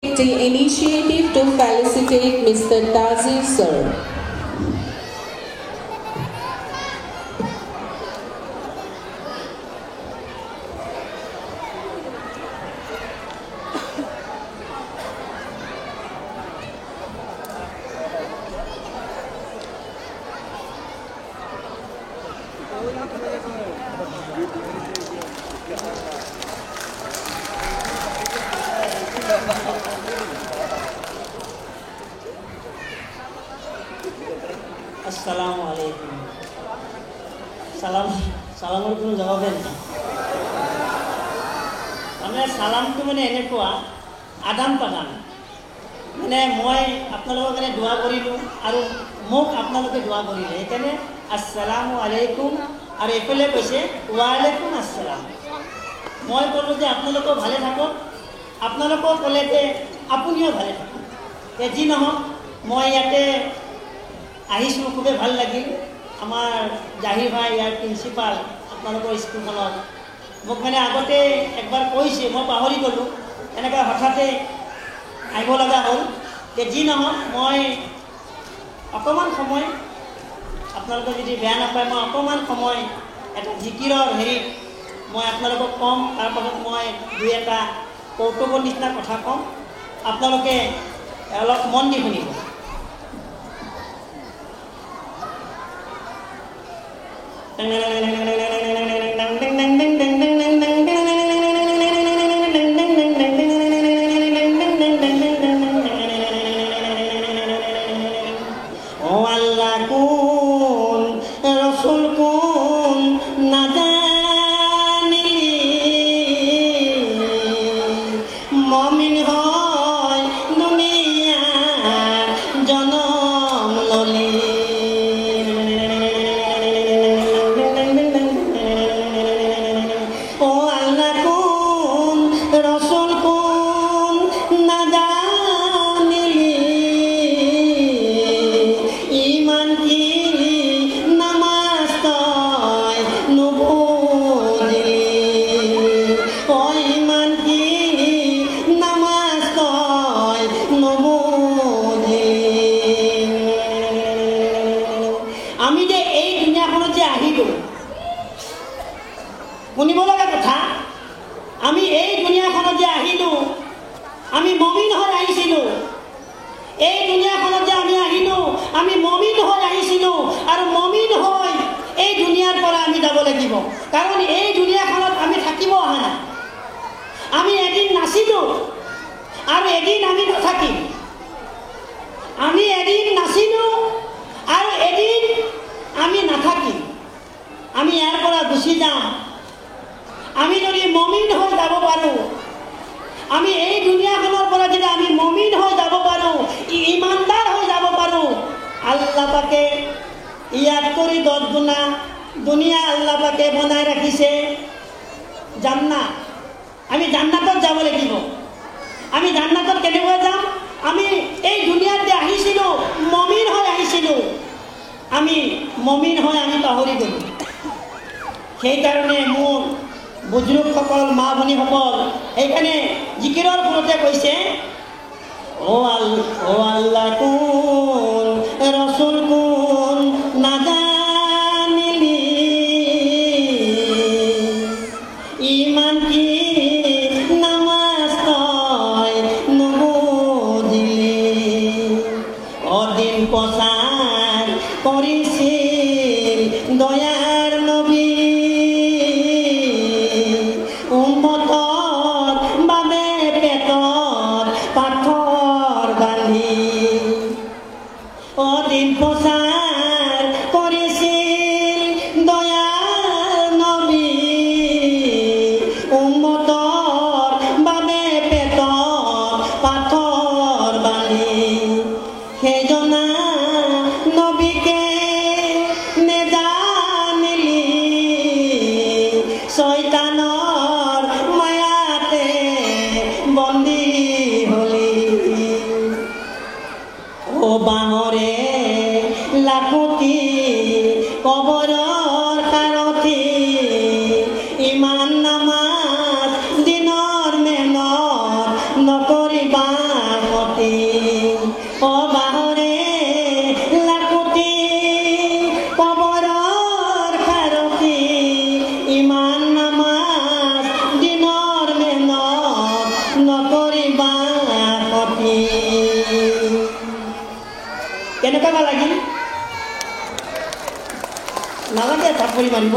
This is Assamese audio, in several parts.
The initiative to felicitate Mr. Tazir sir. Assalamualaikum. Salamur কোনো জবাবে না। মানে সালামটো মানে এনেকুৱা আদান প্ৰদান। মানে মই আপোনালোকৰ কাৰণে দোৱা কৰিলোঁ আৰু মোক আপোনালোকে দোৱা কৰিলে। সেইকাৰণে আসসালামু আলাইকুম আৰু এইফালে কৈছে ৱালাইকুম আসসালাম। মই ক'লোঁ যে আপোনালোকো ভালে থাকক, আপোনালোকেও ক'লে যে আপুনিও ভালে থাকক। যি নহওক মই ইয়াতে আহিছোঁ, খুবেই ভাল লাগিল। আমাৰ জাহিৰ ভাই ইয়াৰ প্ৰিন্সিপাল আপোনালোকৰ স্কুলখনত মোক মানে আগতে একবাৰ কৈছে, মই পাহৰি গ'লোঁ, এনেকৈ হঠাতে আহিব লগা হ'ল। যি নহওক মই অকণমান সময় আপোনালোকে যদি বেয়া নাপায়, মই অকণমান সময় এটা জিকিৰৰ হেৰিত মই আপোনালোকক ক'ম। তাৰপাছত মই দুই এটা কৌতুকৰ নিচিনা কথা ক'ম, আপোনালোকে অলপ মন দি শুনিব। শুনিব লগা কথা, আমি এই দুনিয়াখনত যে আহিলোঁ, আমি মমিন হৈ আহিছিলোঁ। এই দুনিয়াখনত যে আমি আহিলোঁ, আমি মমিন হৈ আহিছিলোঁ আৰু মমিন হৈ এই দুনিয়াৰ পৰা আমি যাব লাগিব। কাৰণ এই দুনিয়াখনত আমি থাকিব অহা নাই। আমি এদিন নাছিলোঁ আৰু এদিন আমি নাথাকিম। আমি এদিন নাছিলোঁ আৰু এদিন আমি নাথাকিম। আমি ইয়াৰ পৰা গুচি যাম। আমি যদি মমিন হৈ যাব পাৰোঁ, আমি এই দুনিয়াখনৰ পৰা যদি আমি মমিন হৈ যাব পাৰোঁ, ইমানদাৰ হৈ যাব পাৰোঁ, আল্লাহ পাকে ইয়াত কৰি 10 গুণা দুনিয়া আল্লাহ পাকে বনাই ৰাখিছে জান্নাত। আমি জান্নাতত যাব লাগিব। আমি জান্নাতত কেনেকৈ যাম? আমি এই দুনিয়াত যে আহিছিলোঁ, মমিন হৈ আহিছিলোঁ, আমি মমিন হৈ আমি পাহৰি গ'লোঁ। সেইকাৰণে মোৰ বুজুৰ্গসকল, মা ভনীসকল, সেইকাৰণে জিকিৰৰ ফলতে কৈছে, ও আল্লাহ কোন, ৰসুল কোন নাজানিলি, ইমান কি নামাজ তই নুবুজিলি, অদিন প্ৰচাৰ কৰিছিল দয়াৰ নবী, অদিন প্ৰচাৰ কৰিছিল দয়াৰ নবী, উম্মতৰ বাবে পেটত পাথৰ বান্ধি, সেইজনা নবীকে নেজানিলি, শয়তানৰ মায়াতে বন্দী হলি। ও বাঙৰে লাখুটি কবৰৰ কাৰথি, ইমান নামাজ দিনৰ মেহনত নকৰিবা মাৰিব লাগিল নালাগে থাপৰি মাৰিব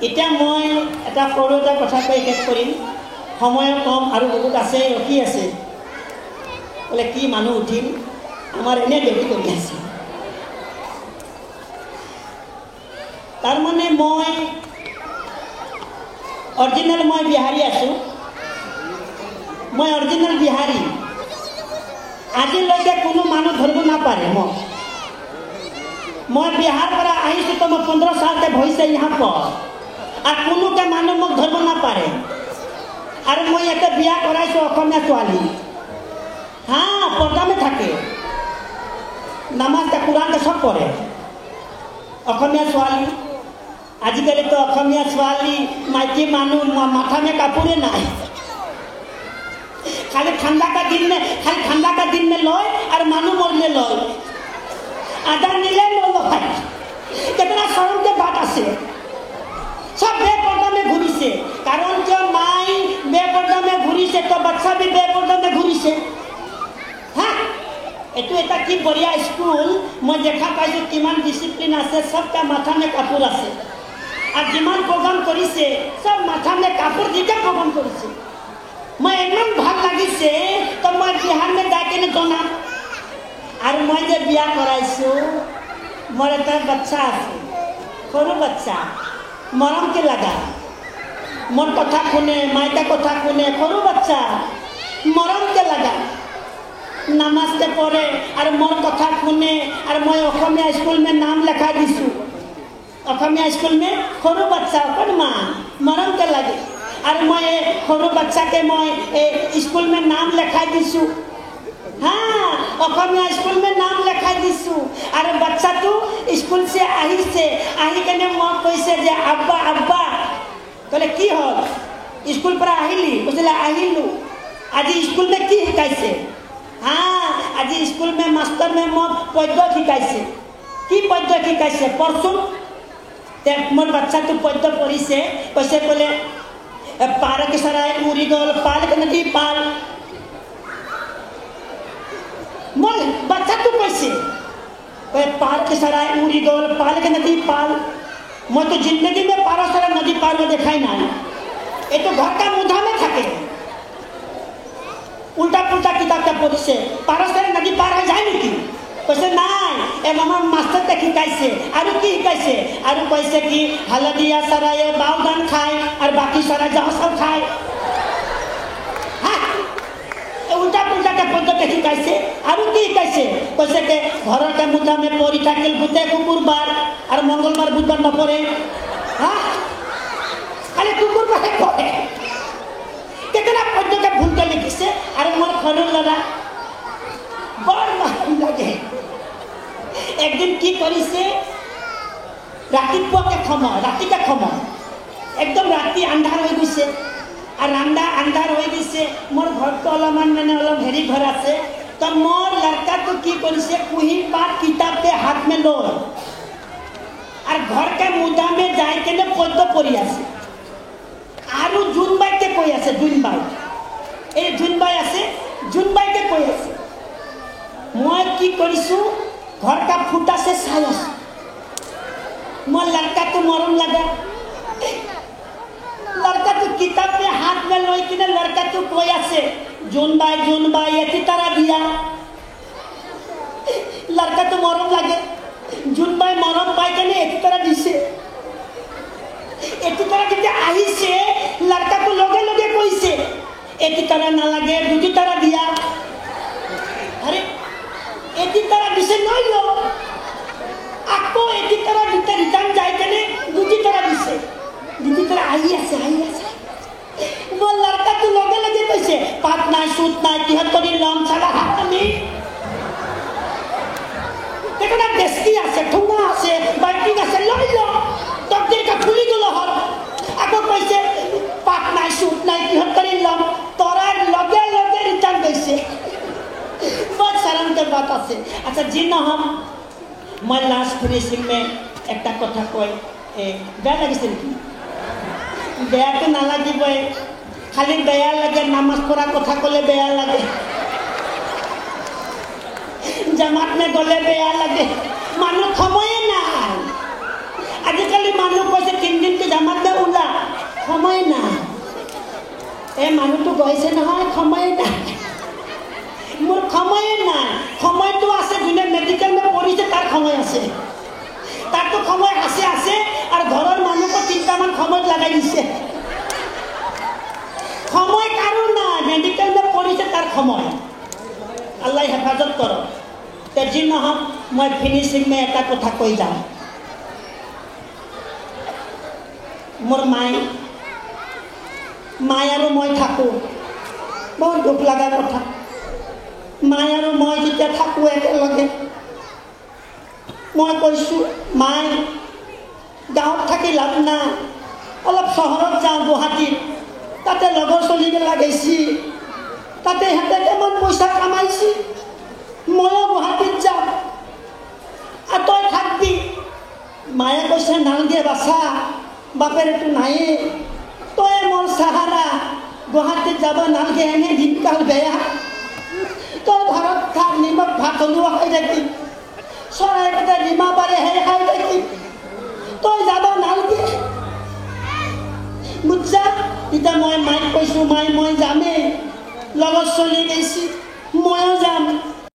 এতিয়া মই এটা সৰু এটা কথা কৈ শেষ কৰিম সময় কম আৰু বহুত আছে ৰখি আছে বোলে কি মানুহ উঠিল আমাৰ এনে ডিউটি কৰি আছে তাৰমানে মই অৰিজিনেল মই বিহাৰী আছোঁ মই অৰিজিনেল বিহাৰী আজিলৈকে কোনো মানুহ ধৰিব নাপাৰে মই বিহাৰ পৰা আহিছোঁ তো মই 15 सालতে হৈছে यहाँ पर আৰ কোনোকে মানুহ মোক ধৰিব নাপাৰে আৰু মই এটা বিয়া কৰাইছোঁ অসমীয়া ছোৱালী হা পৰ্দামে থাকে নামাজ কুৰানকে চব পঢ়ে অসমীয়া ছোৱালী আজিকালি তো অসমীয়া ছোৱালী মাইকী মানুহ মাথামে কাপোৰে নাই खाली ठंडा का दिन में लय और मानू मरले लय आधा नीले लय कितना शर्म के बात आसे सब बेपर्दा में घूरी से कारण जो माई बेपर्दा में घूरी से तो बच्चा भी बेपर्दा में घूरी से हाँ एटू एटा की बढ़िया स्कूल मैं देखा पाइছো किमान डिसिप्लिन आसे सबका माथा में कापूर आसे और जिमान प्रोग्राम करी से सब माथा में कापूर दिके प्रोग्राम करी से मैं एकदम भाग लगी से तो मैं बिहार में जाके ने दोना और मैं जे बिया कराइছো मोर एक बच्चा আছে সৰু बच्चा मरम के लगा मोर कथा শুনে मायका कथा শুনে সৰু बच्चा मरम के लगा नमाज के पढ़े और मोर कथा শুনে और मैं অসমীয়া स्कूल में नाम लिखा दिसु অসমীয়া स्कूल में সৰু बच्चा अपन मां मरम के लगे और मैं सरू बच्चा के मैं स्कूल में नाम लिखाई दिसु हाँ अखमिया स्कूल में नाम लिखाई दिसु और बच्चा तो स्कूल से आही के मैं कैसे जे अब्बा अब्बा कहले की हल स्कूल पर आहिली बोले आहिलु आज स्कूल में की शिकाइसे हाँ आज स्कूल में मास्टर में मैं पद्य शिकाइसे की पद्य शिकाइसे परसुन मोर बच्चा तो पद्य पढ़ी से कैसे बोले पार के सराय उड़ी गल पाल के नदी पाल मोल बच्चा तू कैसे पार के सराय उड़ी गल पाल के नदी पाल मैं तो जिंदगी में पारा सराय नदी पाल में देखा ही ना ये तो घर का मुद्दा में थके उल्टा पुल्टा किताब का पढ़ी से पारा सराय नदी पार है जाए नहीं कैसे नाई ए मामा मास्टर देखी कैसे आरु की कैसे आरु कैसे की हलदिया सराय बाउदान खाए और बाकी सारा जहाँ सब खाए हाँ उल्टा पुल्टा के पद देखी कैसे आरु की कैसे कैसे के घर के मुद्दा में पोरी ठाकिल बुते कुकुर बार और मंगलवार बुधवार न पड़े हाँ अरे कुकुर पर पड़े कितना पद के भूल के लिखी से अरे मोर खड़े लगा बड़ महंगा लगे एक दिन की करी से रातिपुआ के राति का एकदम राति अंधार हो गई से और अंधार हो गई से मोर घर तो अलमान मैंने अलग हेरी घर आसे तो मोर लड़का तो की करी से कुही पाठ किताब के हाथ में लो और घर के मुद्दा में जाए के ने पद्य पढ़ी आसे आरु जुनबाई के कोई आसे जुनबाई आसे जुनबाई के कोई आसे मैं की करिसु घर का फूटा से सायस मोर लड़का तो मरम लगा लड़का तो किताब में हाथ में लोई कि लड़का तो कोई आसे जुनबाई एती तरह दिया लड़का तो मरम लगे जुनबाई मरम पाई के ने एती तरह दिसे एती तरह किते आई से लड़का तो लगे लगे कोई से एती तरह ना लगे दूसरी तरह दिया अरे एती तरह दिसे नहीं लो आपको एती तरह दिते रिटर्न जाए के ने दूसरी तरह दिसे दूसरी तरह आई ऐसे वो लड़का तो लगे लगे कैसे पात ना सूत ना तिहत्तरी लम साला हाथ में देखो ना डेस्की आसे ठुंगा आसे बाइकिंग आसे लई लो तकदीर का फुली गलो हर आपको कैसे पात ना सूत ना तिहत्तरी लम तोरा लगे लगे रिटर्न कैसे बहुत शर्म के बात आसे अच्छा जिन हम मैं लास्ट फिनिशिंग में एक कथा कई बेया लगे बेया तो ना लगे खाली बेया लगे नामाज पढ़ा कथा कले बेया लगे জামাত নে গ'লে বেয়া লাগে মানুহ সময়ে নাই আজিকালি মানুহ কৈছে 3 দিনটো জামাত নে ওলা সময় নাই এই মানুহটো গৈছে নহয় সময় নাই মোৰ সময়ে নাই সময়টো আছে যোনে মেডিকেল মে পঢ়িছে তাৰ সময় আছে তারতো সময় আছে আছে আর ঘরের মানুষও 3টামান সময় লাগাই দিছে সময় কারো না মেডিকেল মে পড়িছে তার সময় আল্লাহ হেফাজত করো তে যি নহক মই ফিনিশিং মে এটা কথা কই যাম মোর মাই আৰু মই থাকো বহুত দুখ লাগা কথা মাই আৰু মই যেতিয়া থাকো একেলগে মই কৈছোঁ মাই গাঁৱত থাকি লাভ নাই অলপ চহৰত যাওঁ গুৱাহাটীত তাতে লগৰ চলিবিলাক গৈছি তাতে সিহঁতে কেমন পইচা কামাইছি ময়ো গুৱাহাটীত যাম আৰু তই থাকবি মায়ে কৈছে নালগে বাছা বাপেৰেতো নায়ে তই মোৰ চাহাৰা গুৱাহাটীত যাব নালগে এনে দিনকাল বেয়া তই ঘৰত থাক নিমখ ভাত হলেও খাই থাকি চৰাইকেইটা ডিমা পাৰে সেই খাই থাকি তই যাব নালগে বুজছা এতিয়া মই মাইক কৈছোঁ মাই মই যামেই লগত চলি গৈছি ময়ো যাম